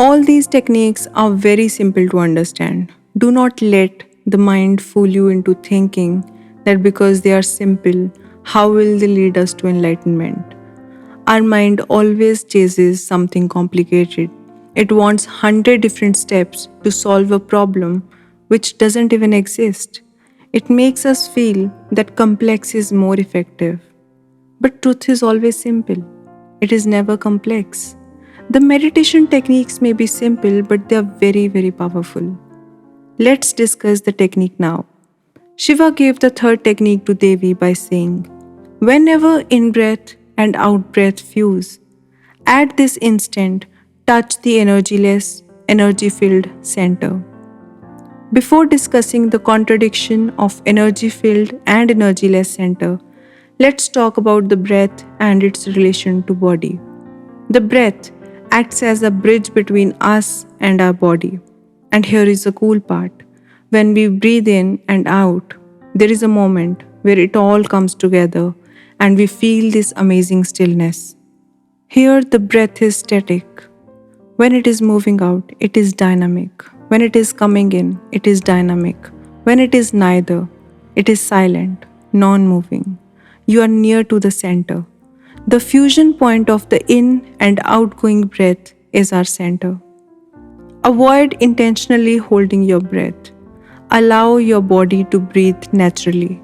All these techniques are very simple to understand. Do not let the mind fool you into thinking that because they are simple, how will they lead us to enlightenment? Our mind always chases something complicated. It wants 100 different steps to solve a problem which doesn't even exist. It makes us feel that complex is more effective. But truth is always simple. It is never complex. The meditation techniques may be simple, but they are very, very powerful. Let's discuss the technique now. Shiva gave the third technique to Devi by saying, whenever in-breath and out-breath fuse, at this instant, touch the energyless, energy-filled center. Before discussing the contradiction of energy-filled and energyless center, let's talk about the breath and its relation to body. The breath acts as a bridge between us and our body. And here is the cool part. When we breathe in and out, there is a moment where it all comes together and we feel this amazing stillness. Here the breath is static. When it is moving out, it is dynamic. When it is coming in, it is dynamic. When it is neither, it is silent, non-moving. You are near to the center. The fusion point of the in and outgoing breath is our center. Avoid intentionally holding your breath. Allow your body to breathe naturally.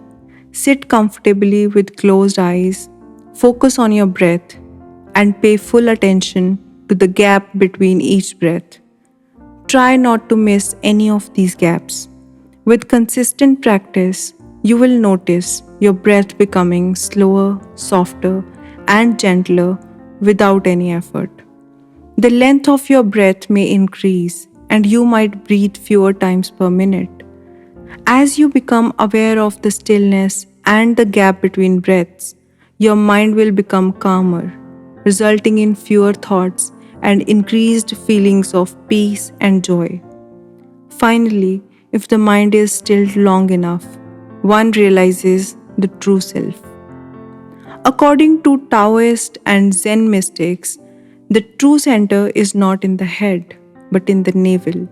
Sit comfortably with closed eyes. Focus on your breath and pay full attention to the gap between each breath. Try not to miss any of these gaps. With consistent practice, you will notice your breath becoming slower, softer, and gentler without any effort. The length of your breath may increase, and you might breathe fewer times per minute. As you become aware of the stillness and the gap between breaths, your mind will become calmer, resulting in fewer thoughts and increased feelings of peace and joy. Finally, if the mind is stilled long enough, one realizes the true self. According to Taoist and Zen mystics, the true center is not in the head, but in the navel.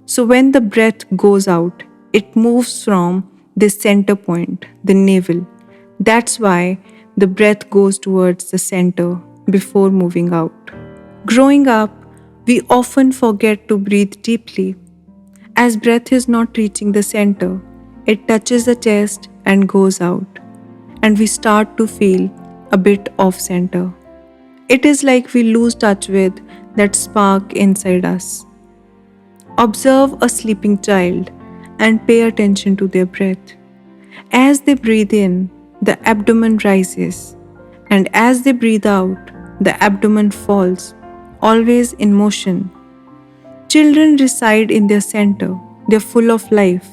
So when the breath goes out, it moves from this center point, the navel. That's why the breath goes towards the center before moving out. Growing up, we often forget to breathe deeply. As breath is not reaching the center, it touches the chest and goes out, and we start to feel a bit off center. It is like we lose touch with that spark inside us. Observe a sleeping child and pay attention to their breath. As they breathe in, the abdomen rises, and as they breathe out, the abdomen falls, always in motion. Children reside in their center. They're full of life,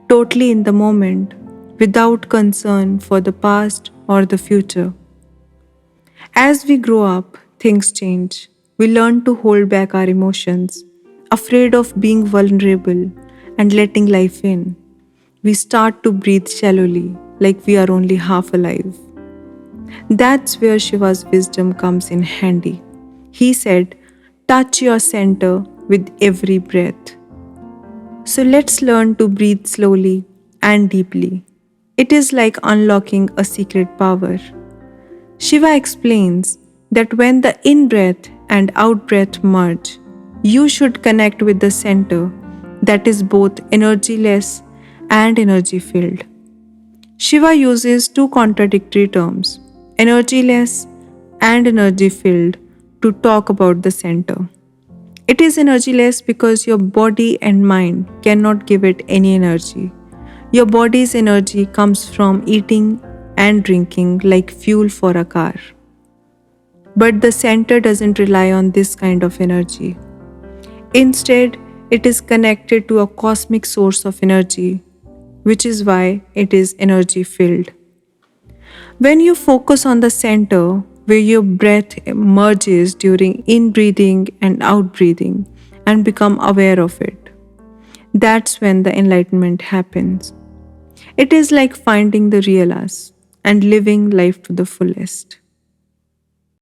totally in the moment, without concern for the past or the future. As we grow up, things change. We learn to hold back our emotions, afraid of being vulnerable and letting life in. We start to breathe shallowly, like we are only half alive. That's where Shiva's wisdom comes in handy. He said, touch your center with every breath. So let's learn to breathe slowly and deeply. It is like unlocking a secret power. Shiva explains that when the in-breath and out-breath merge, you should connect with the center that is both energyless and energy-filled. Shiva uses two contradictory terms, energyless and energy-filled, to talk about the center. It is energyless because your body and mind cannot give it any energy. Your body's energy comes from eating and drinking like fuel for a car. But the center doesn't rely on this kind of energy. Instead, it is connected to a cosmic source of energy, which is why it is energy filled. When you focus on the center, where your breath merges during in-breathing and out-breathing, and become aware of it, that's when the enlightenment happens. It is like finding the real us and living life to the fullest.